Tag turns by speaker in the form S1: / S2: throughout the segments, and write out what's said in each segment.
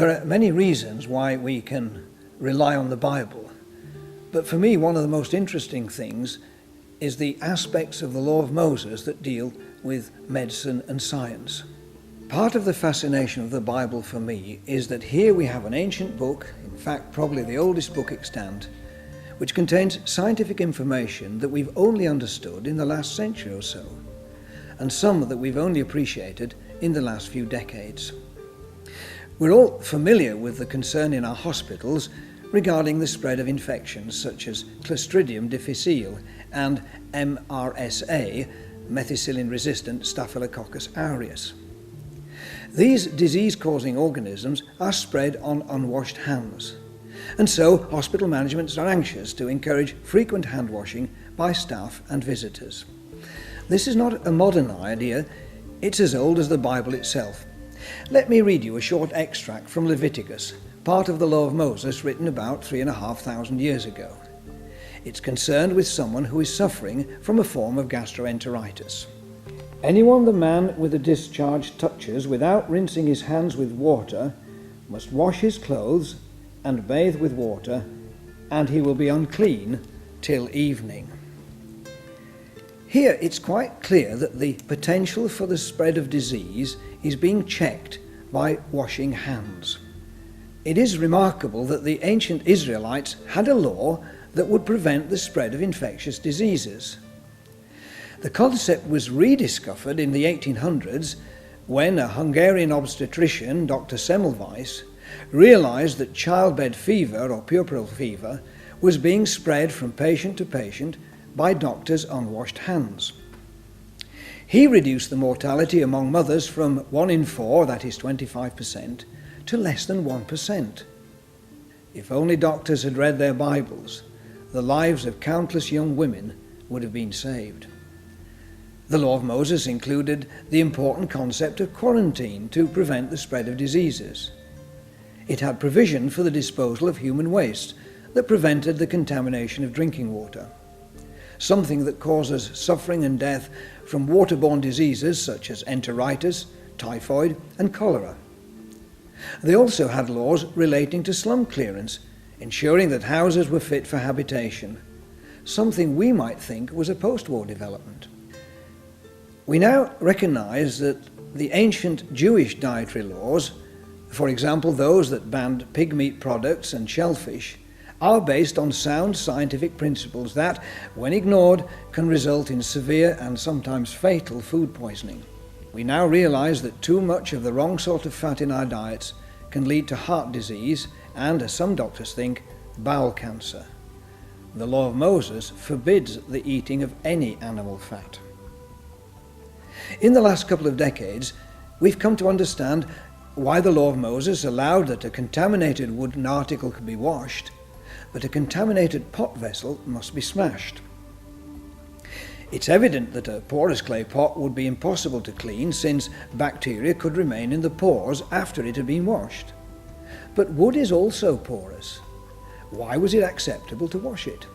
S1: There are many reasons why we can rely on the Bible, but for me one of the most interesting things is the aspects of the law of Moses that deal with medicine and science. Part of the fascination of the Bible for me is that here we have an ancient book, in fact probably the oldest book extant, which contains scientific information that we've only understood in the last century or so, and some that we've only appreciated in the last few decades. We're all familiar with the concern in our hospitals regarding the spread of infections such as Clostridium difficile and MRSA, methicillin-resistant Staphylococcus aureus. These disease-causing organisms are spread on unwashed hands, and so hospital managements are anxious to encourage frequent hand washing by staff and visitors. This is not a modern idea, it's as old as the Bible itself. Let me read you a short extract from Leviticus, part of the law of Moses written about 3,500 years ago. It's concerned with someone who is suffering from a form of gastroenteritis. Anyone the man with a discharge touches without rinsing his hands with water must wash his clothes and bathe with water, and he will be unclean till evening. Here it's quite clear that the potential for the spread of disease is being checked by washing hands. It is remarkable that the ancient Israelites had a law that would prevent the spread of infectious diseases. The concept was rediscovered in the 1800s when a Hungarian obstetrician, Dr Semmelweis, realized that childbed fever or puerperal fever was being spread from patient to patient by doctors' unwashed hands. He reduced the mortality among mothers from 1 in 4, that is 25%, to less than 1%. If only doctors had read their Bibles, the lives of countless young women would have been saved. The law of Moses included the important concept of quarantine to prevent the spread of diseases. It had provision for the disposal of human waste that prevented the contamination of drinking water, something that causes suffering and death from waterborne diseases such as enteritis, typhoid and cholera. They also had laws relating to slum clearance, ensuring that houses were fit for habitation, something we might think was a post-war development. We now recognize that the ancient Jewish dietary laws, for example those that banned pig meat products and shellfish, are based on sound scientific principles that, when ignored, can result in severe and sometimes fatal food poisoning. We now realize that too much of the wrong sort of fat in our diets can lead to heart disease and, as some doctors think, bowel cancer. The law of Moses forbids the eating of any animal fat. In the last couple of decades, we've come to understand why the law of Moses allowed that a contaminated wooden article could be washed, but a contaminated pot vessel must be smashed. It's evident that a porous clay pot would be impossible to clean since bacteria could remain in the pores after it had been washed. But wood is also porous. Why was it acceptable to wash it?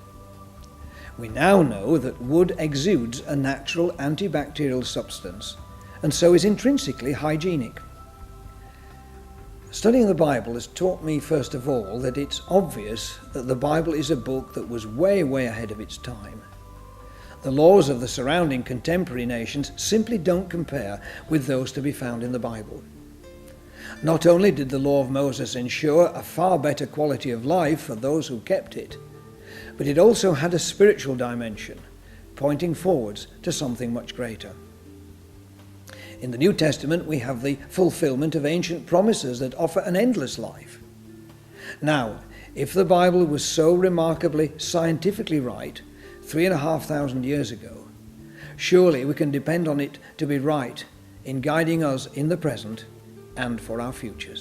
S1: We now know that wood exudes a natural antibacterial substance and so is intrinsically hygienic. Studying the Bible has taught me, first of all, that it's obvious that the Bible is a book that was way ahead of its time. The laws of the surrounding contemporary nations simply don't compare with those to be found in the Bible. Not only did the law of Moses ensure a far better quality of life for those who kept it, but it also had a spiritual dimension, pointing forwards to something much greater. In the New Testament, we have the fulfillment of ancient promises that offer an endless life. Now, if the Bible was so remarkably scientifically right 3,500 years ago, surely we can depend on it to be right in guiding us in the present and for our futures.